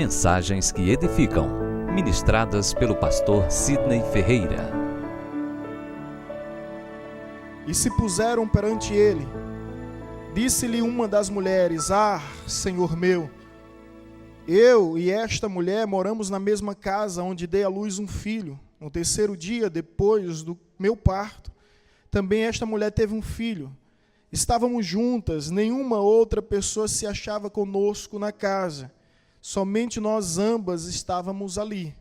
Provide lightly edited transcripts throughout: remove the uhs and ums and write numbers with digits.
Mensagens que edificam, ministradas pelo pastor Sidney Ferreira. E se puseram perante ele. Disse-lhe uma das mulheres: Ah, Senhor meu, eu e esta mulher moramos na mesma casa onde dei à luz um filho. No terceiro dia, depois do meu parto, também esta mulher teve um filho. Estávamos juntas, nenhuma outra pessoa se achava conosco na casa. Somente nós ambas estávamos ali.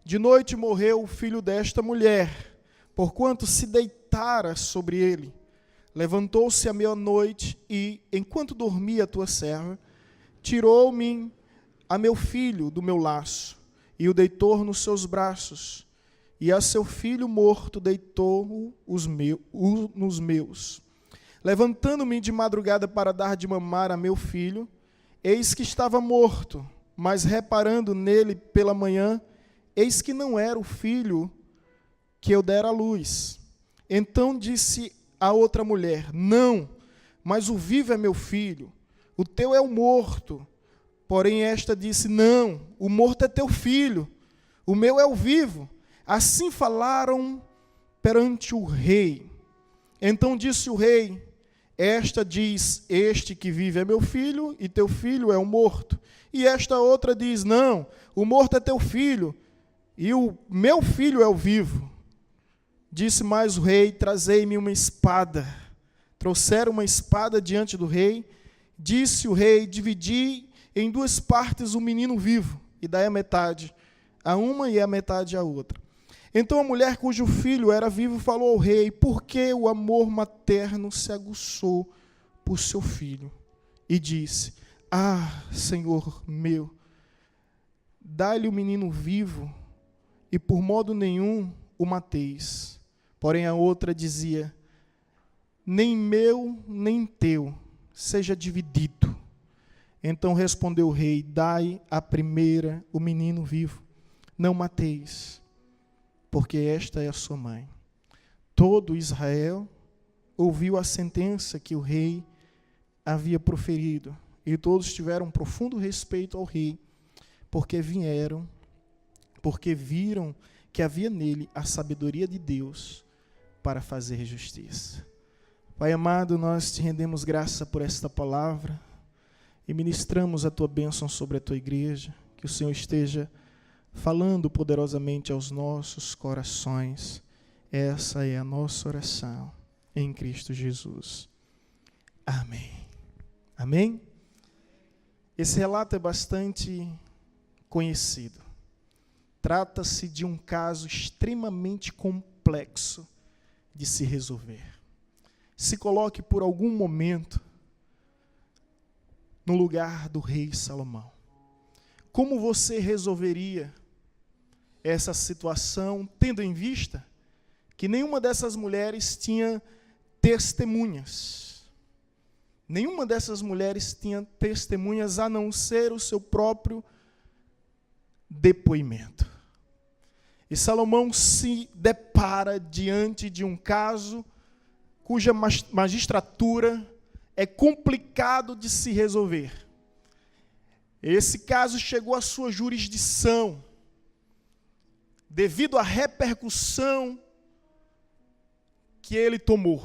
De noite morreu o filho desta mulher, porquanto se deitara sobre ele. Levantou-se à meia-noite e, enquanto dormia a tua serva, tirou-me a meu filho do meu laço e o deitou nos seus braços. E a seu filho morto deitou-o nos meus. Levantando-me de madrugada para dar de mamar a meu filho, eis que estava morto, mas reparando nele pela manhã, eis que não era o filho que eu dera à luz. Então disse a outra mulher: Não, mas o vivo é meu filho, o teu é o morto. Porém esta disse: Não, o morto é teu filho, o meu é o vivo. Assim falaram perante o rei. Então disse o rei: Esta diz: Este que vive é meu filho, e teu filho é o morto. E esta outra diz: Não, o morto é teu filho, e o meu filho é o vivo. Disse mais o rei: Trazei-me uma espada. Trouxeram uma espada diante do rei. Disse o rei: Dividi em duas partes o menino vivo, e dai a metade a uma e a metade à outra. Então a mulher cujo filho era vivo falou ao rei: Por que o amor materno se aguçou por seu filho? E disse: Ah, Senhor meu, dá-lhe o menino vivo, e por modo nenhum o mateis. Porém a outra dizia: Nem meu, nem teu, seja dividido. Então respondeu o rei: Dai à primeira o menino vivo, não mateis, porque esta é a sua mãe. Todo Israel ouviu a sentença que o rei havia proferido, e todos tiveram profundo respeito ao rei, porque viram que havia nele a sabedoria de Deus para fazer justiça. Pai amado, nós te rendemos graça por esta palavra e ministramos a tua bênção sobre a tua igreja, que o Senhor esteja falando poderosamente aos nossos corações. Essa é a nossa oração em Cristo Jesus. Amém. Amém? Esse relato é bastante conhecido. Trata-se de um caso extremamente complexo de se resolver. Se coloque por algum momento no lugar do rei Salomão. Como você resolveria essa situação, tendo em vista que nenhuma dessas mulheres tinha testemunhas? Nenhuma dessas mulheres tinha testemunhas a não ser o seu próprio depoimento. E Salomão se depara diante de um caso cuja magistratura é complicado de se resolver. Esse caso chegou à sua jurisdição devido à repercussão que ele tomou.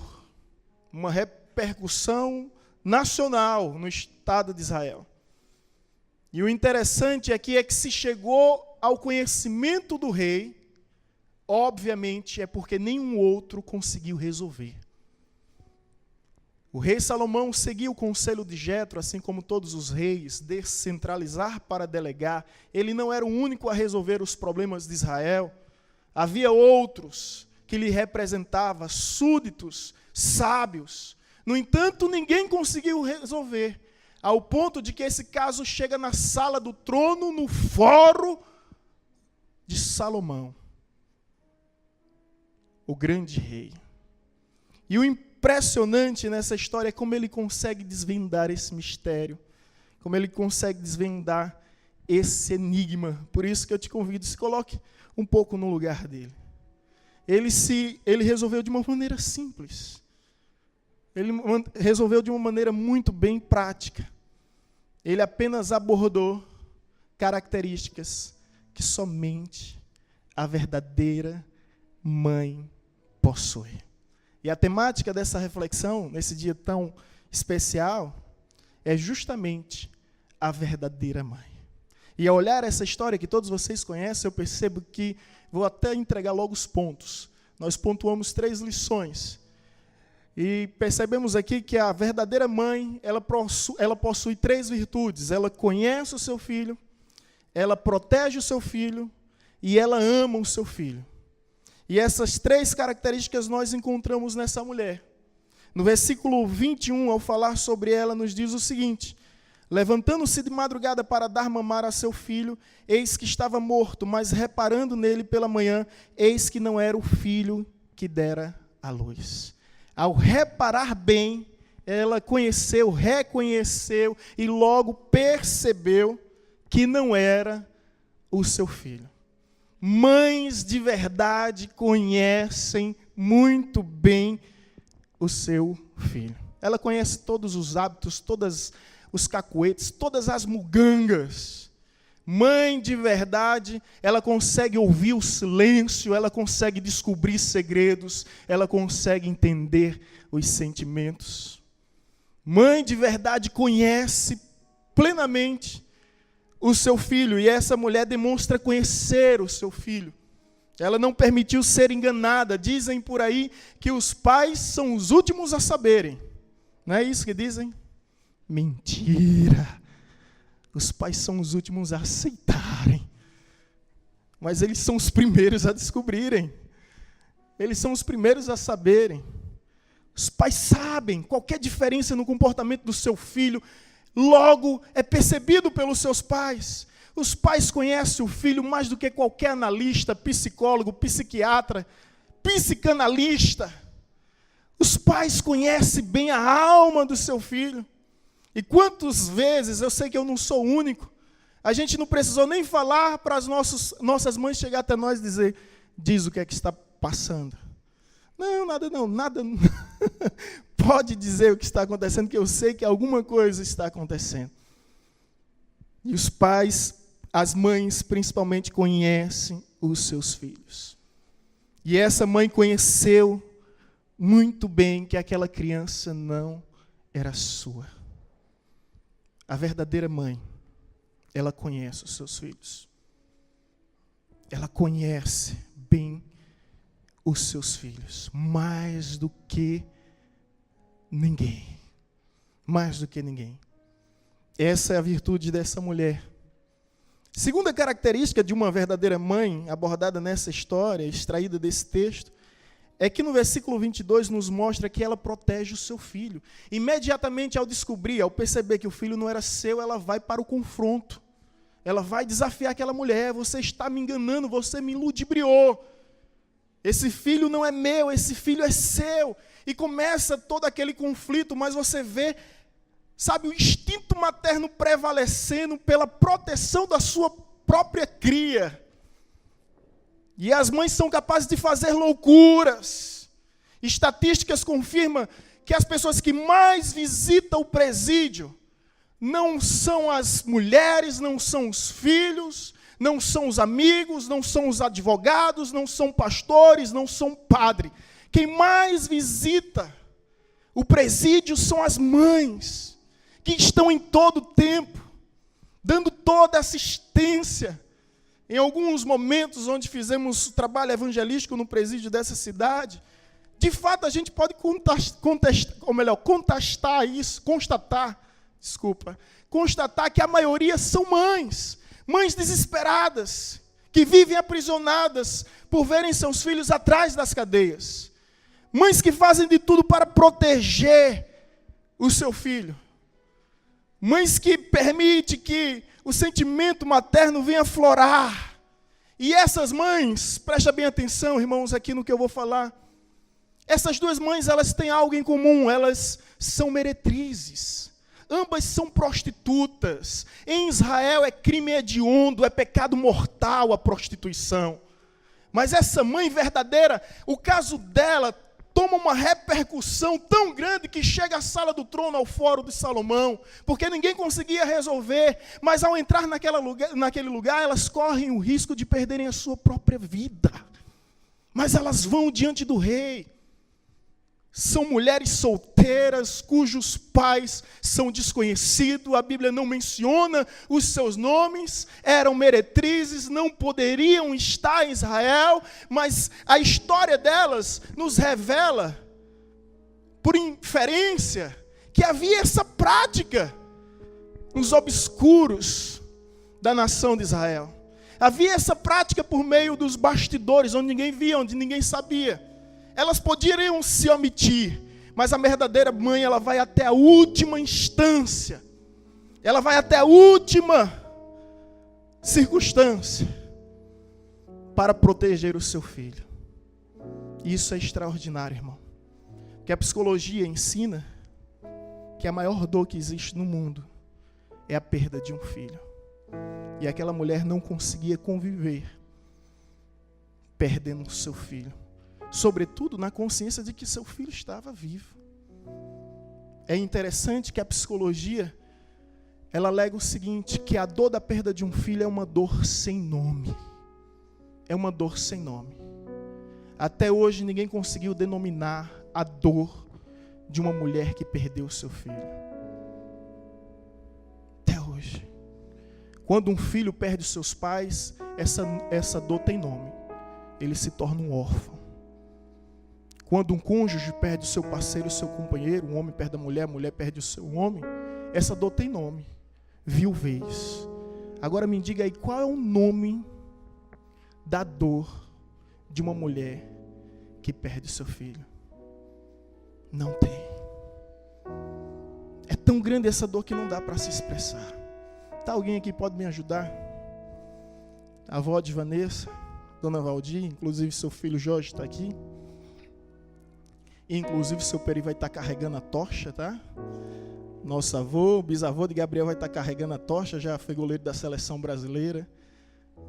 Uma repercussão nacional no Estado de Israel. E o interessante aqui é que se chegou ao conhecimento do rei, obviamente é porque nenhum outro conseguiu resolver. O rei Salomão seguiu o conselho de Jetro, assim como todos os reis, descentralizar para delegar. Ele não era o único a resolver os problemas de Israel. Havia outros que lhe representavam, súditos, sábios. No entanto, ninguém conseguiu resolver, ao ponto de que esse caso chega na sala do trono, no fórum de Salomão, o grande rei. E o impressionante nessa história é como ele consegue desvendar esse mistério, como ele consegue desvendar esse enigma. Por isso que eu te convido, se coloque um pouco no lugar dele. Ele resolveu de uma maneira simples. Ele resolveu de uma maneira muito bem prática. Ele apenas abordou características que somente a verdadeira mãe possui. E a temática dessa reflexão, nesse dia tão especial, é justamente a verdadeira mãe. E ao olhar essa história que todos vocês conhecem, eu percebo que, vou até entregar logo os pontos. Nós pontuamos 3 lições. E percebemos aqui que a verdadeira mãe, ela possui 3 virtudes. Ela conhece o seu filho, ela protege o seu filho e ela ama o seu filho. E essas 3 características nós encontramos nessa mulher. No versículo 21, ao falar sobre ela, nos diz o seguinte: levantando-se de madrugada para dar mamar a seu filho, eis que estava morto, mas reparando nele pela manhã, eis que não era o filho que dera à luz. Ao reparar bem, ela conheceu, reconheceu e logo percebeu que não era o seu filho. Mães de verdade conhecem muito bem o seu filho. Ela conhece todos os hábitos, todos os cacuetes, todas as mugangas. Mãe de verdade, ela consegue ouvir o silêncio, ela consegue descobrir segredos, ela consegue entender os sentimentos. Mãe de verdade conhece plenamente o seu filho, e essa mulher demonstra conhecer o seu filho. Ela não permitiu ser enganada. Dizem por aí que os pais são os últimos a saberem. Não é isso que dizem? Mentira! Os pais são os últimos a aceitarem. Mas eles são os primeiros a descobrirem. Eles são os primeiros a saberem. Os pais sabem qualquer diferença no comportamento do seu filho, logo é percebido pelos seus pais. Os pais conhecem o filho mais do que qualquer analista, psicólogo, psiquiatra, psicanalista. Os pais conhecem bem a alma do seu filho. E quantas vezes, eu sei que eu não sou o único, a gente não precisou nem falar para as nossas mães chegar até nós e dizer: diz o que é que está passando. Não, nada. Pode dizer o que está acontecendo, que eu sei que alguma coisa está acontecendo. E os pais, as mães principalmente, conhecem os seus filhos. E essa mãe conheceu muito bem que aquela criança não era sua. A verdadeira mãe, ela conhece os seus filhos. Ela conhece bem os seus filhos, mais do que ninguém. Mais do que ninguém. Essa é a virtude dessa mulher. Segunda característica de uma verdadeira mãe, abordada nessa história, extraída desse texto, é que no versículo 22 nos mostra que ela protege o seu filho. Imediatamente ao descobrir, ao perceber que o filho não era seu, ela vai para o confronto. Ela vai desafiar aquela mulher: você está me enganando, você me ludibriou. Esse filho não é meu, esse filho é seu. E começa todo aquele conflito, mas você vê, sabe, o instinto materno prevalecendo pela proteção da sua própria cria. E as mães são capazes de fazer loucuras. Estatísticas confirmam que as pessoas que mais visitam o presídio não são as mulheres, não são os filhos, não são os amigos, não são os advogados, não são pastores, não são padre. Quem mais visita o presídio são as mães, que estão em todo o tempo, dando toda assistência. Em alguns momentos onde fizemos trabalho evangelístico no presídio dessa cidade, de fato a gente pode constatar que a maioria são mães desesperadas, que vivem aprisionadas por verem seus filhos atrás das cadeias. Mães que fazem de tudo para proteger o seu filho. Mães que permitem que o sentimento materno venha aflorar. E essas mães, presta bem atenção, irmãos, aqui no que eu vou falar. Essas duas mães, elas têm algo em comum, elas são meretrizes. Ambas são prostitutas. Em Israel é crime hediondo, é pecado mortal a prostituição. Mas essa mãe verdadeira, o caso dela toma uma repercussão tão grande que chega à sala do trono, ao fórum de Salomão, porque ninguém conseguia resolver, mas ao entrar naquele lugar, elas correm o risco de perderem a sua própria vida. Mas elas vão diante do rei. São mulheres solteiras, cujos pais são desconhecidos, a Bíblia não menciona os seus nomes, eram meretrizes, não poderiam estar em Israel, mas a história delas nos revela, por inferência, que havia essa prática nos obscuros da nação de Israel. Havia essa prática por meio dos bastidores, onde ninguém via, onde ninguém sabia. Elas poderiam se omitir, mas a verdadeira mãe, ela vai até a última instância. Ela vai até a última circunstância para proteger o seu filho. Isso é extraordinário, irmão. Que a psicologia ensina que a maior dor que existe no mundo é a perda de um filho. E aquela mulher não conseguia conviver perdendo o seu filho. Sobretudo na consciência de que seu filho estava vivo. É interessante que a psicologia, ela alega o seguinte, que a dor da perda de um filho é uma dor sem nome. É uma dor sem nome. Até hoje ninguém conseguiu denominar a dor de uma mulher que perdeu seu filho. Até hoje. Quando um filho perde os seus pais, essa dor tem nome. Ele se torna um órfão. Quando um cônjuge perde o seu parceiro, o seu companheiro, um homem perde a mulher perde o seu homem, essa dor tem nome, viuvez. Agora me diga aí, qual é o nome da dor de uma mulher que perde o seu filho? Não tem. É tão grande essa dor que não dá para se expressar. Tá, alguém aqui pode me ajudar? A avó de Vanessa, Dona Valdir, inclusive seu filho Jorge está aqui. E inclusive seu Peri vai estar carregando a tocha, tá? Nosso avô, bisavô de Gabriel vai estar carregando a tocha, já foi goleiro da seleção brasileira,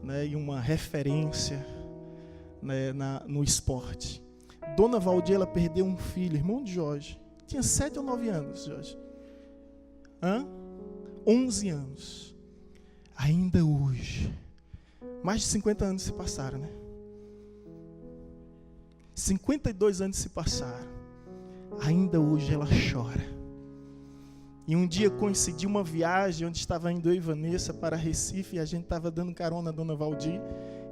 né? E uma referência, né, no esporte. Dona Valdir, ela perdeu um filho, irmão de Jorge. Tinha 7 ou 9 anos, Jorge. 11 anos. Ainda hoje. Mais de 50 anos se passaram, né? 52 anos se passaram. Ainda hoje ela chora. E um dia coincidiu uma viagem onde estava indo eu e Vanessa para Recife, e a gente estava dando carona a Dona Valdir,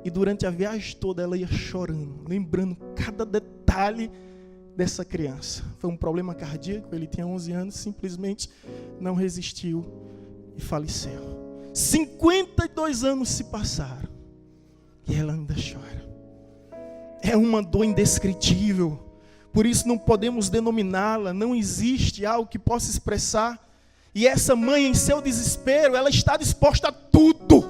e durante a viagem toda ela ia chorando, lembrando cada detalhe dessa criança. Foi um problema cardíaco, ele tinha 11 anos, simplesmente não resistiu e faleceu. 52 anos se passaram e ela ainda chora. É uma dor indescritível, por isso não podemos denominá-la, não existe algo que possa expressar. E essa mãe, em seu desespero, ela está disposta a tudo.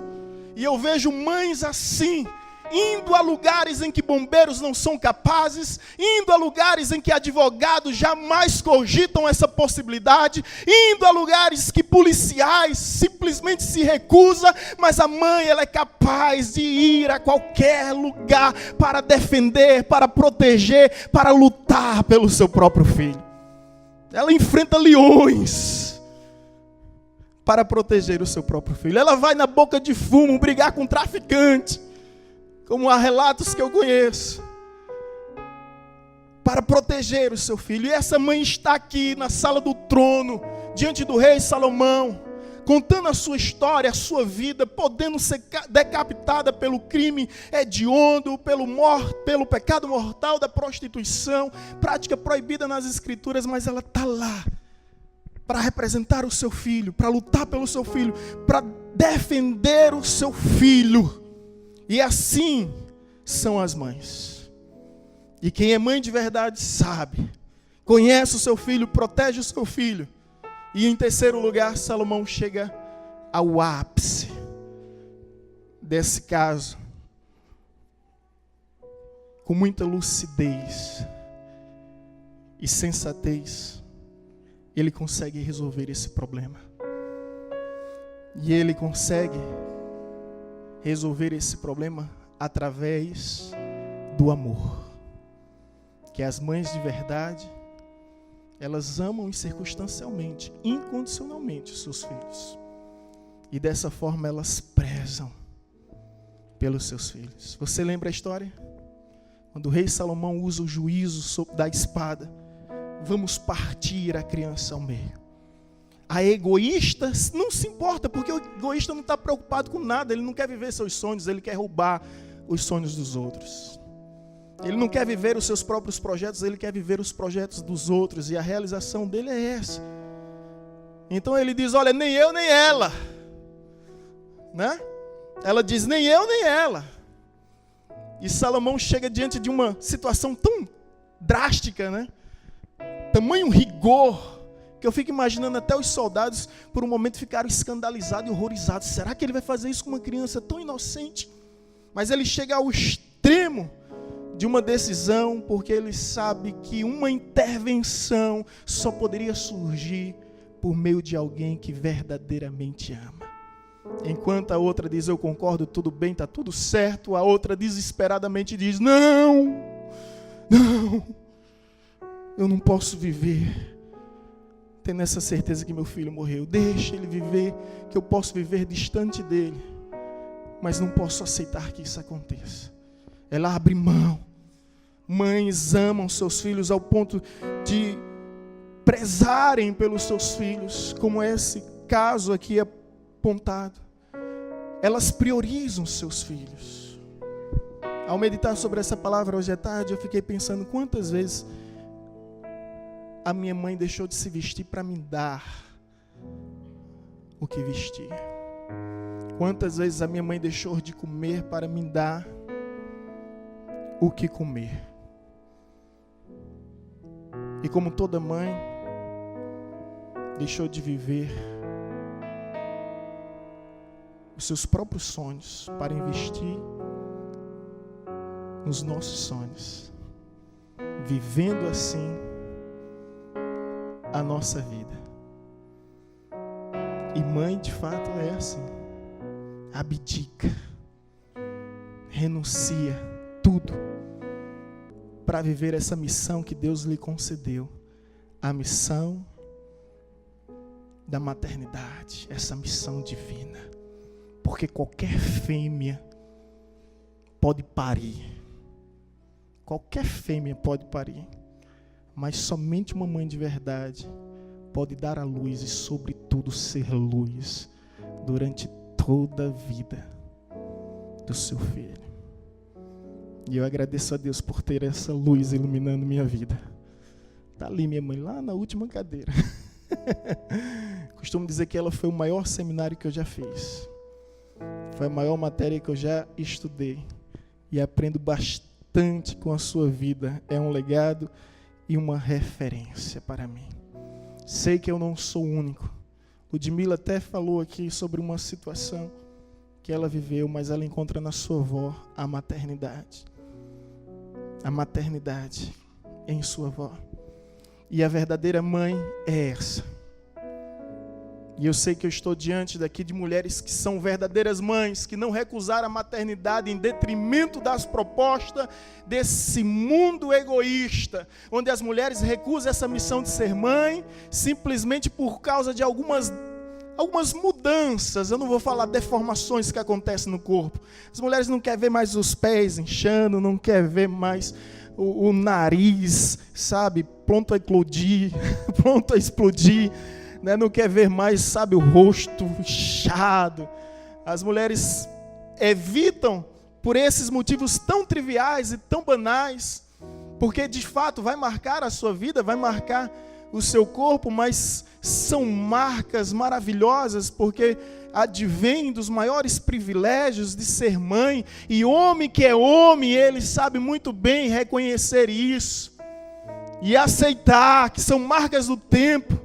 E eu vejo mães assim, indo a lugares em que bombeiros não são capazes, indo a lugares em que advogados jamais cogitam essa possibilidade, indo a lugares que policiais simplesmente se recusam, mas a mãe, ela é capaz de ir a qualquer lugar para defender, para proteger, para lutar pelo seu próprio filho. Ela enfrenta leões para proteger o seu próprio filho. Ela vai na boca de fumo brigar com traficante, como há relatos que eu conheço, para proteger o seu filho. E essa mãe está aqui na sala do trono, diante do rei Salomão, contando a sua história, a sua vida, podendo ser decapitada pelo crime hediondo, pelo pecado mortal da prostituição, prática proibida nas escrituras, mas ela está lá para representar o seu filho, para lutar pelo seu filho, para defender o seu filho. E assim são as mães. E quem é mãe de verdade sabe, conhece o seu filho, protege o seu filho. E em terceiro lugar, Salomão chega ao ápice desse caso, com muita lucidez e sensatez. Ele consegue resolver esse problema. E ele consegue resolver esse problema através do amor. que as mães de verdade, elas amam circunstancialmente, incondicionalmente os seus filhos. E dessa forma elas prezam pelos seus filhos. Você lembra a história? Quando o rei Salomão usa o juízo da espada, vamos partir a criança ao meio. A egoísta não se importa, porque o egoísta não está preocupado com nada, ele não quer viver seus sonhos, ele quer roubar os sonhos dos outros. Ele não quer viver os seus próprios projetos, ele quer viver os projetos dos outros, e a realização dele é essa. Então ele diz, olha, nem eu nem ela, né? Ela diz, nem eu nem ela. E Salomão chega diante de uma situação tão drástica, né? Tamanho rigor, que eu fico imaginando até os soldados por um momento ficaram escandalizados e horrorizados. Será que ele vai fazer isso com uma criança tão inocente? Mas ele chega ao extremo de uma decisão, porque ele sabe que uma intervenção só poderia surgir por meio de alguém que verdadeiramente ama. Enquanto a outra diz, eu concordo, tudo bem, está tudo certo, a outra desesperadamente diz, não, eu não posso viver tendo essa certeza que meu filho morreu. Deixa ele viver, que eu posso viver distante dele, mas não posso aceitar que isso aconteça. Ela abre mão. Mães amam seus filhos ao ponto de prezarem pelos seus filhos, como esse caso aqui apontado. Elas priorizam seus filhos. Ao meditar sobre essa palavra hoje à tarde, eu fiquei pensando quantas vezes a minha mãe deixou de se vestir para me dar o que vestir. Quantas vezes a minha mãe deixou de comer para me dar o que comer. E como toda mãe, deixou de viver os seus próprios sonhos para investir nos nossos sonhos, vivendo assim a nossa vida. E mãe, de fato, é assim. Abdica, renuncia tudo para viver essa missão que Deus lhe concedeu, a missão da maternidade, essa missão divina. Porque qualquer fêmea pode parir. Qualquer fêmea pode parir. Mas somente uma mãe de verdade pode dar a luz e, sobretudo, ser luz durante toda a vida do seu filho. E eu agradeço a Deus por ter essa luz iluminando minha vida. Está ali minha mãe, lá na última cadeira. Costumo dizer que ela foi o maior seminário que eu já fiz. Foi a maior matéria que eu já estudei. E aprendo bastante com a sua vida. É um legado e uma referência para mim. Sei que eu não sou o único. Ludmila até falou aqui sobre uma situação que ela viveu, mas ela encontra na sua avó a maternidade. A maternidade em sua avó. E a verdadeira mãe é essa. E eu sei que eu estou diante daqui de mulheres que são verdadeiras mães, que não recusaram a maternidade em detrimento das propostas desse mundo egoísta, onde as mulheres recusam essa missão de ser mãe, simplesmente por causa de algumas mudanças. Eu não vou falar deformações que acontecem no corpo. As mulheres não querem ver mais os pés inchando, não querem ver mais o nariz, sabe, pronto a eclodir, pronto a explodir. Não quer ver mais, sabe, o rosto inchado. As mulheres evitam por esses motivos tão triviais e tão banais, porque de fato vai marcar a sua vida, vai marcar o seu corpo, mas são marcas maravilhosas, porque advém dos maiores privilégios de ser mãe, e homem que é homem, ele sabe muito bem reconhecer isso, e aceitar que são marcas do tempo,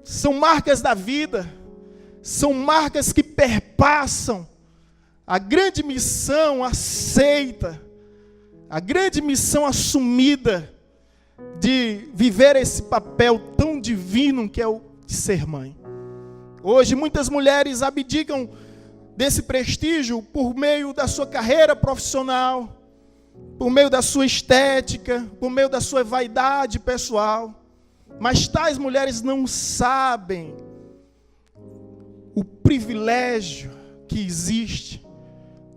são marcas da vida, são marcas que perpassam a grande missão aceita, a grande missão assumida de viver esse papel tão divino que é o de ser mãe. Hoje muitas mulheres abdicam desse prestígio por meio da sua carreira profissional, por meio da sua estética, por meio da sua vaidade pessoal. Mas tais mulheres não sabem o privilégio que existe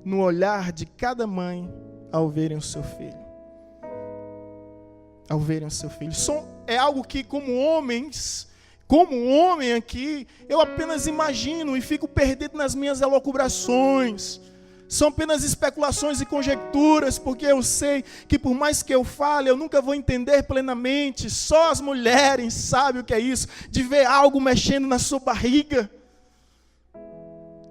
no olhar de cada mãe ao verem o seu filho. Ao verem o seu filho. É algo que, como homem aqui, eu apenas imagino e fico perdido nas minhas elucubrações. São apenas especulações e conjecturas, porque eu sei que por mais que eu fale, eu nunca vou entender plenamente. Só as mulheres sabem o que é isso, de ver algo mexendo na sua barriga.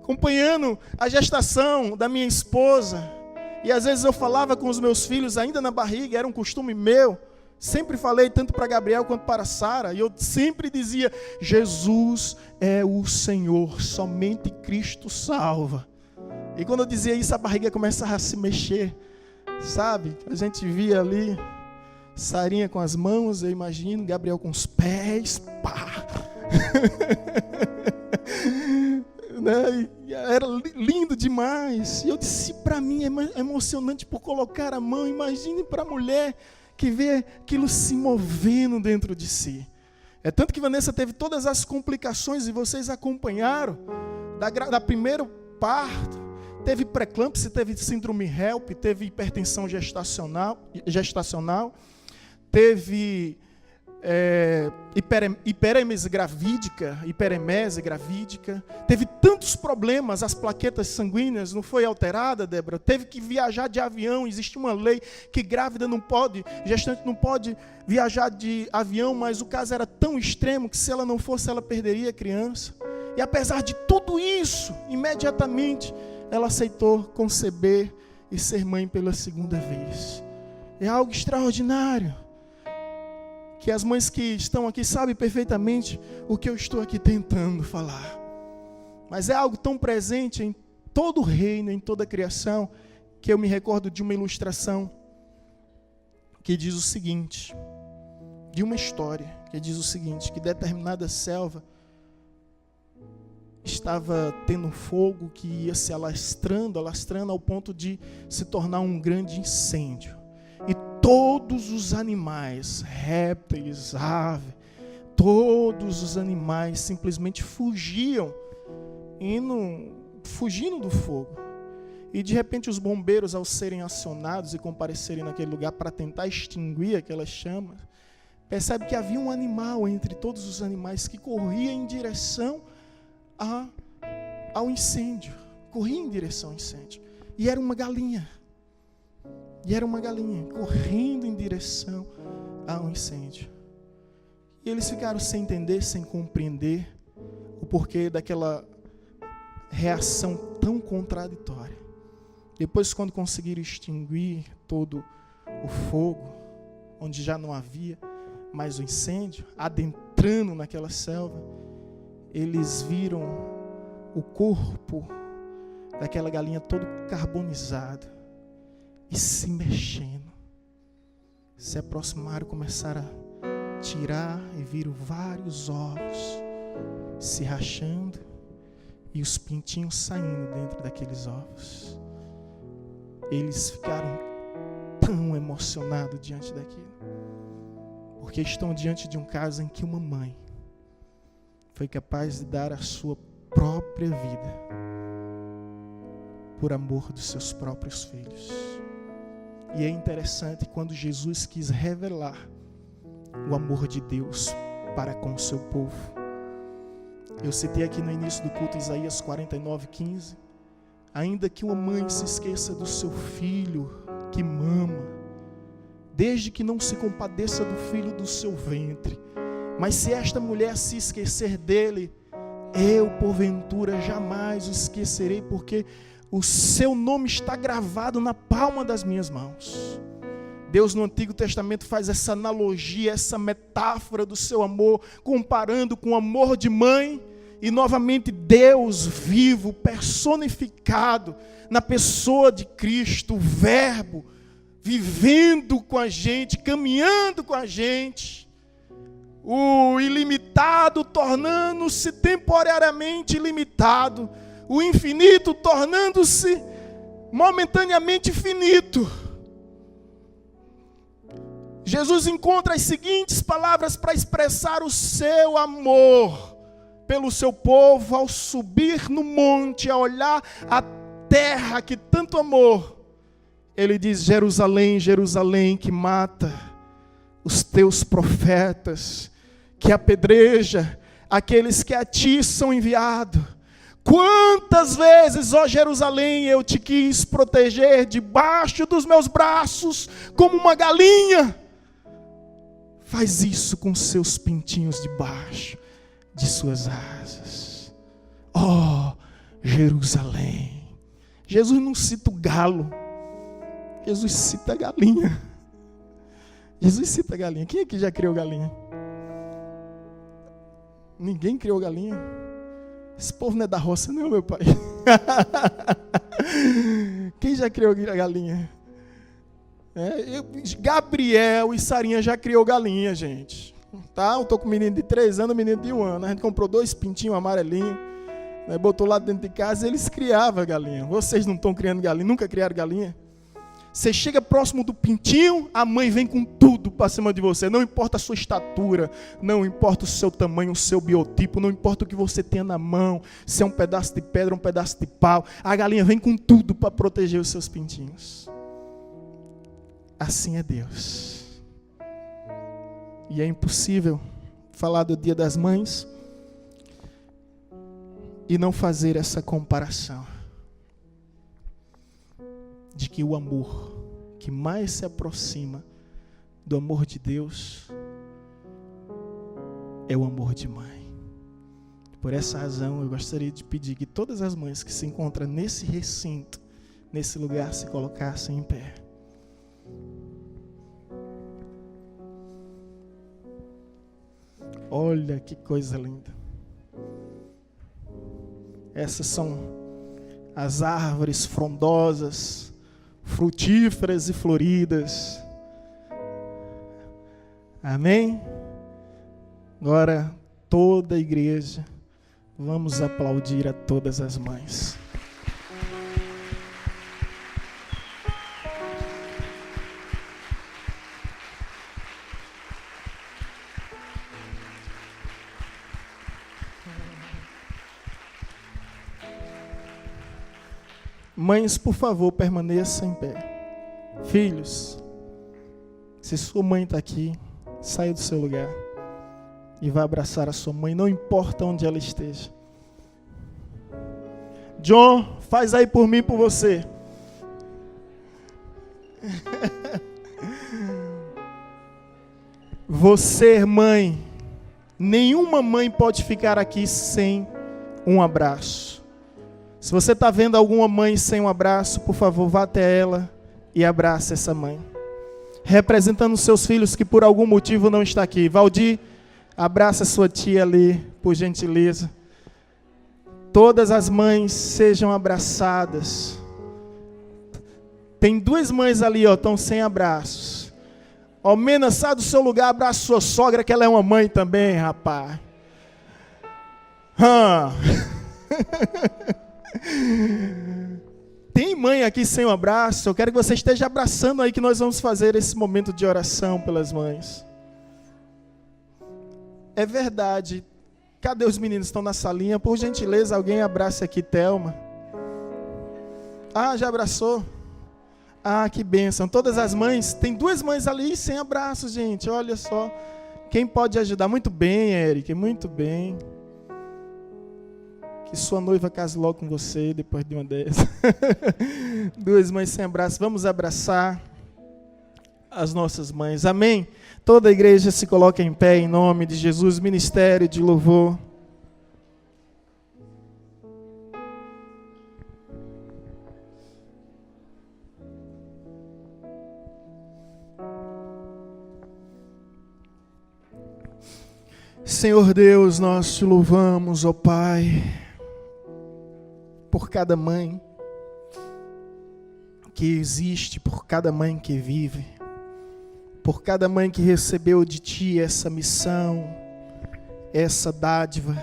Acompanhando a gestação da minha esposa, e às vezes eu falava com os meus filhos ainda na barriga, era um costume meu. Sempre falei tanto para Gabriel quanto para Sara, e eu sempre dizia: Jesus é o Senhor, somente Cristo salva. E quando eu dizia isso, a barriga começava a se mexer, sabe? A gente via ali Sarinha com as mãos, eu imagino, Gabriel com os pés, pá. Né? Era lindo demais. E eu disse, para mim é emocionante por colocar a mão. Imagine para a mulher que vê aquilo se movendo dentro de si. É tanto que Vanessa teve todas as complicações, e vocês acompanharam, da primeiro parto. Teve pré-eclâmpsia, teve síndrome HELP, teve hipertensão gestacional, teve hiperemese gravídica, teve tantos problemas, as plaquetas sanguíneas não foi alterada, Débora, teve que viajar de avião. Existe uma lei que grávida não pode, gestante não pode viajar de avião, mas o caso era tão extremo que se ela não fosse, ela perderia a criança. E apesar de tudo isso, imediatamente ela aceitou conceber e ser mãe pela segunda vez. É algo extraordinário, que as mães que estão aqui sabem perfeitamente o que eu estou aqui tentando falar. Mas é algo tão presente em todo o reino, em toda a criação, que eu me recordo de uma ilustração que diz o seguinte, de uma história que diz o seguinte, que determinada selva estava tendo fogo que ia se alastrando ao ponto de se tornar um grande incêndio. E todos os animais, répteis, aves, todos os animais simplesmente fugindo do fogo. E de repente os bombeiros, ao serem acionados e comparecerem naquele lugar para tentar extinguir aquelas chamas, percebem que havia um animal entre todos os animais que corria em direção ao incêndio. Corria em direção ao incêndio. E era uma galinha. Correndo em direção ao incêndio. E eles ficaram sem entender, sem compreender o porquê daquela reação tão contraditória. Depois, quando conseguiram extinguir todo o fogo, onde já não havia mais o incêndio, adentrando naquela selva, eles viram o corpo daquela galinha todo carbonizado e se mexendo. Se aproximaram, começaram a tirar e viram vários ovos se rachando e os pintinhos saindo dentro daqueles ovos. Eles ficaram tão emocionados diante daquilo, porque estão diante de um caso em que uma mãe foi capaz de dar a sua própria vida por amor dos seus próprios filhos. E é interessante quando Jesus quis revelar o amor de Deus para com o seu povo. Eu citei aqui no início do culto Isaías 49:15. Ainda que uma mãe se esqueça do seu filho que mama, desde que não se compadeça do filho do seu ventre, mas se esta mulher se esquecer dele, eu porventura jamais o esquecerei, porque o seu nome está gravado na palma das minhas mãos. Deus no Antigo Testamento faz essa analogia, essa metáfora do seu amor, comparando com o amor de mãe, e novamente Deus vivo, personificado na pessoa de Cristo, o Verbo, vivendo com a gente, caminhando com a gente, o ilimitado tornando-se temporariamente limitado, o infinito tornando-se momentaneamente finito. Jesus encontra as seguintes palavras para expressar o seu amor pelo seu povo ao subir no monte, a olhar a terra que tanto amou. Ele diz: Jerusalém, Jerusalém, que mata os teus profetas, que apedreja aqueles que a ti são enviados. Quantas vezes, ó Jerusalém, eu te quis proteger debaixo dos meus braços, como uma galinha. Faz isso com seus pintinhos debaixo de suas asas. Ó Jerusalém. Jesus não cita o galo, Jesus cita a galinha. Jesus cita a galinha. Quem aqui já criou galinha? Ninguém criou galinha. Esse povo não é da roça não, meu pai. Quem já criou galinha? Gabriel e Sarinha já criou galinha, gente. Tá? Eu tô com um menino de 3 anos, um menino de 1 ano. A gente comprou 2 pintinhos amarelinhos, né? Botou lá dentro de casa e eles criavam galinha. Vocês não estão criando galinha? Nunca criaram galinha? Você chega próximo do pintinho, a mãe vem com tudo para cima de você. Não importa a sua estatura, não importa o seu tamanho, o seu biotipo, não importa o que você tenha na mão, se é um pedaço de pedra, um pedaço de pau. A galinha vem com tudo para proteger os seus pintinhos. Assim é Deus. E é impossível falar do Dia das Mães e não fazer essa comparação de que o amor que mais se aproxima do amor de Deus é o amor de mãe. Por essa razão, eu gostaria de pedir que todas as mães que se encontram nesse recinto, nesse lugar, se colocassem em pé. Olha que coisa linda. Essas são as árvores frondosas, frutíferas e floridas. Amém? Agora, toda a igreja, vamos aplaudir a todas as mães. Mães, por favor, permaneçam em pé. Filhos, se sua mãe está aqui, saia do seu lugar e vá abraçar a sua mãe, não importa onde ela esteja. John, faz aí por mim e por você. Você, mãe, nenhuma mãe pode ficar aqui sem um abraço. Se você está vendo alguma mãe sem um abraço, por favor, vá até ela e abrace essa mãe. Representando os seus filhos que por algum motivo não está aqui. Valdir, abraça sua tia ali, por gentileza. Todas as mães sejam abraçadas. Tem 2 mães ali, ó, estão sem abraços. Ó, Mena, sai do seu lugar, abraça sua sogra, que ela é uma mãe também, rapaz. Tem mãe aqui sem um abraço? Eu quero que você esteja abraçando aí, que nós vamos fazer esse momento de oração pelas mães. É verdade. Cadê os meninos? Estão na salinha? Por gentileza, alguém abraça aqui Thelma. Ah, já abraçou? Ah, que bênção. Todas as mães, tem 2 mães ali sem abraço, gente. Olha só. Quem pode ajudar? Muito bem, Eric, muito bem. Que sua noiva case logo com você depois de uma dessas. 2 mães sem abraço. Vamos abraçar as nossas mães. Amém? Toda a igreja se coloca em pé em nome de Jesus. Ministério de louvor. Senhor Deus, nós te louvamos, ó Pai, por cada mãe que existe, por cada mãe que vive, por cada mãe que recebeu de Ti essa missão, essa dádiva,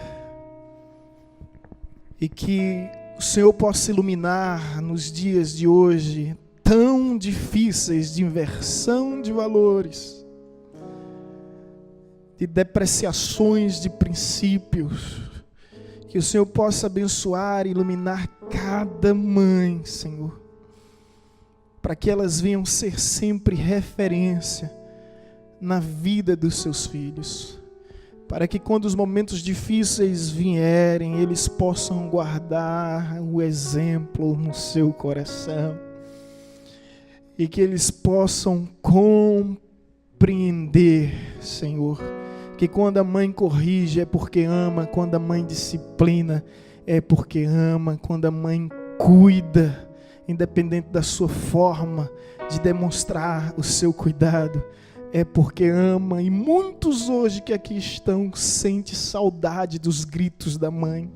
e que o Senhor possa iluminar nos dias de hoje, tão difíceis de inversão de valores, de depreciações de princípios. Que o Senhor possa abençoar e iluminar cada mãe, Senhor, para que elas venham ser sempre referência na vida dos seus filhos, para que quando os momentos difíceis vierem, eles possam guardar o exemplo no seu coração e que eles possam compreender, Senhor, que quando a mãe corrige é porque ama, quando a mãe disciplina é porque ama, quando a mãe cuida, independente da sua forma de demonstrar o seu cuidado, é porque ama. E muitos hoje que aqui estão sentem saudade dos gritos da mãe,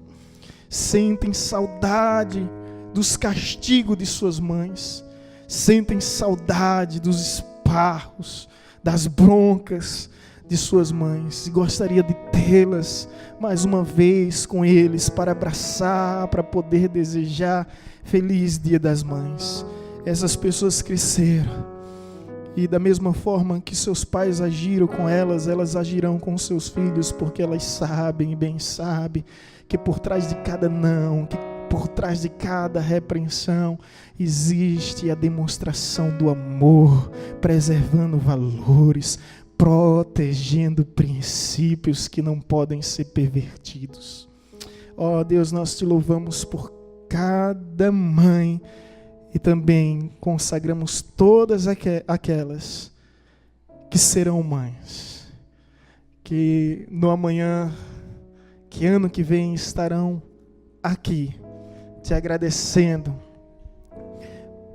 sentem saudade dos castigos de suas mães, sentem saudade dos esparros, das broncas de suas mães, e gostaria de tê-las mais uma vez com eles, para abraçar, para poder desejar feliz Dia das Mães. Essas pessoas cresceram, e da mesma forma que seus pais agiram com elas, elas agirão com seus filhos, porque elas sabem, e bem sabem, que por trás de cada não, que por trás de cada repreensão, existe a demonstração do amor, preservando valores, protegendo princípios que não podem ser pervertidos. Ó Deus, nós te louvamos por cada mãe e também consagramos todas aquelas que serão mães, que no amanhã, que ano que vem estarão aqui, te agradecendo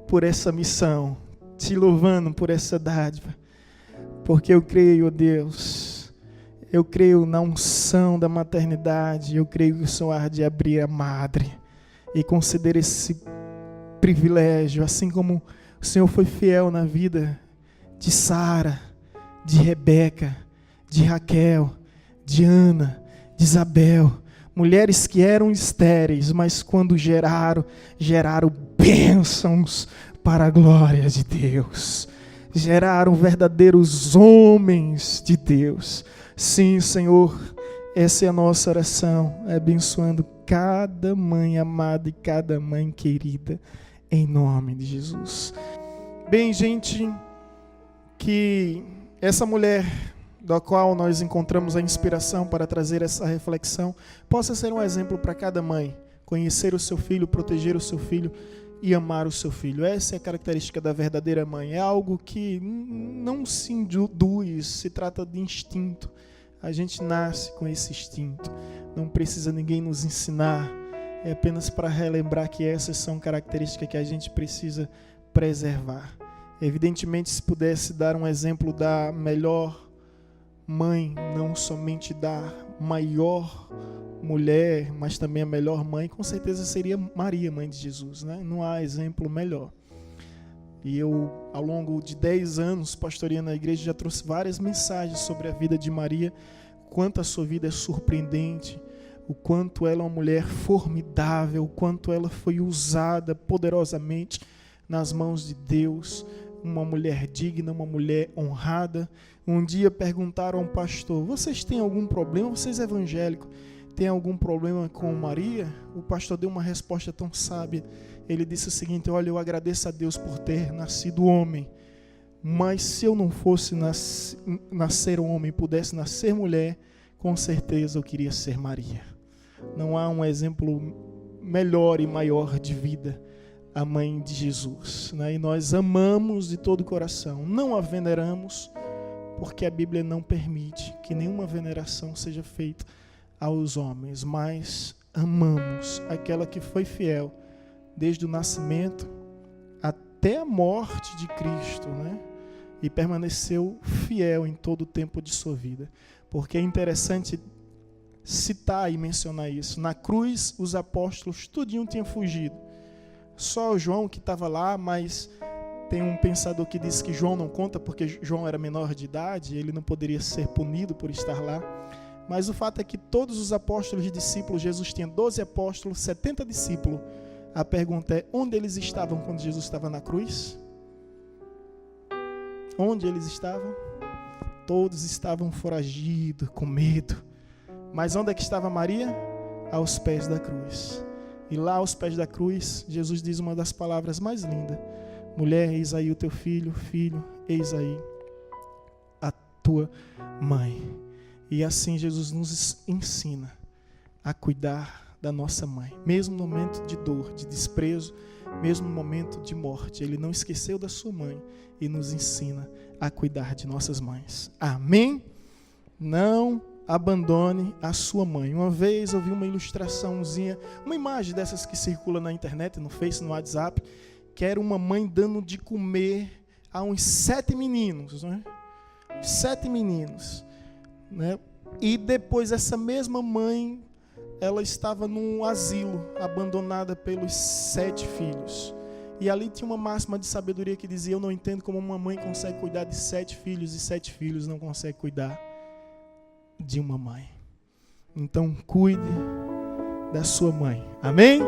por essa missão, te louvando por essa dádiva, porque eu creio, ó Deus, eu creio na unção da maternidade, eu creio que o Senhor há de abrir a madre e conceder esse privilégio, assim como o Senhor foi fiel na vida de Sara, de Rebeca, de Raquel, de Ana, de Isabel, mulheres que eram estéreis, mas quando geraram bênçãos para a glória de Deus. Geraram verdadeiros homens de Deus. Sim, Senhor, essa é a nossa oração, abençoando cada mãe amada e cada mãe querida, em nome de Jesus. Bem, gente, que essa mulher da qual nós encontramos a inspiração para trazer essa reflexão possa ser um exemplo para cada mãe, conhecer o seu filho, proteger o seu filho e amar o seu filho. Essa é a característica da verdadeira mãe. É algo que não se induz, se trata de instinto. A gente nasce com esse instinto. Não precisa ninguém nos ensinar. É apenas para relembrar que essas são características que a gente precisa preservar. Evidentemente, se pudesse dar um exemplo da melhor mãe, não somente da maior mulher, mas também a melhor mãe, com certeza seria Maria, mãe de Jesus, né? Não há exemplo melhor. E eu, ao longo de 10 anos pastoreando a igreja, já trouxe várias mensagens sobre a vida de Maria, quanto a sua vida é surpreendente, o quanto ela é uma mulher formidável, o quanto ela foi usada poderosamente nas mãos de Deus, uma mulher digna, uma mulher honrada. Um dia perguntaram a um pastor: vocês têm algum problema, vocês evangélicos, têm algum problema com Maria? O pastor deu uma resposta tão sábia. Ele disse o seguinte: olha, eu agradeço a Deus por ter nascido homem, mas se eu não fosse nascer homem, pudesse nascer mulher, com certeza eu queria ser Maria. Não há um exemplo melhor e maior de vida, a mãe de Jesus, né? E nós amamos de todo o coração, não a veneramos, porque a Bíblia não permite que nenhuma veneração seja feita aos homens, mas amamos aquela que foi fiel desde o nascimento até a morte de Cristo, né? E permaneceu fiel em todo o tempo de sua vida. Porque é interessante citar e mencionar isso. Na cruz, os apóstolos tudinho tinham fugido. Só João que estava lá, mas tem um pensador que diz que João não conta porque João era menor de idade, ele não poderia ser punido por estar lá. Mas o fato é que todos os apóstolos e discípulos, Jesus tinha 12 apóstolos, 70 discípulos. A pergunta é: onde eles estavam quando Jesus estava na cruz? Onde eles estavam? Todos estavam foragidos, com medo. Mas onde é que estava Maria? Aos pés da cruz. E lá aos pés da cruz, Jesus diz uma das palavras mais lindas: mulher, eis aí o teu filho, filho, eis aí a tua mãe. E assim Jesus nos ensina a cuidar da nossa mãe. Mesmo no momento de dor, de desprezo, mesmo no momento de morte, Ele não esqueceu da sua mãe e nos ensina a cuidar de nossas mães. Amém? Não abandone a sua mãe. Uma vez eu vi uma ilustraçãozinha, uma imagem dessas que circula na internet, no Face, no WhatsApp, que era uma mãe dando de comer a uns 7 meninos, né? 7 meninos, né? E depois essa mesma mãe, ela estava num asilo, abandonada pelos 7 filhos. E ali tinha uma máxima de sabedoria que dizia: eu não entendo como uma mãe consegue cuidar de 7 filhos e 7 filhos não consegue cuidar de uma mãe. Então cuide da sua mãe. Amém?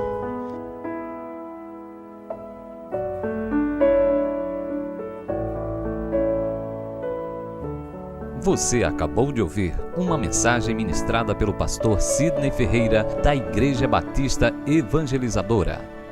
Você acabou de ouvir uma mensagem ministrada pelo pastor Sidney Ferreira, da Igreja Batista Evangelizadora.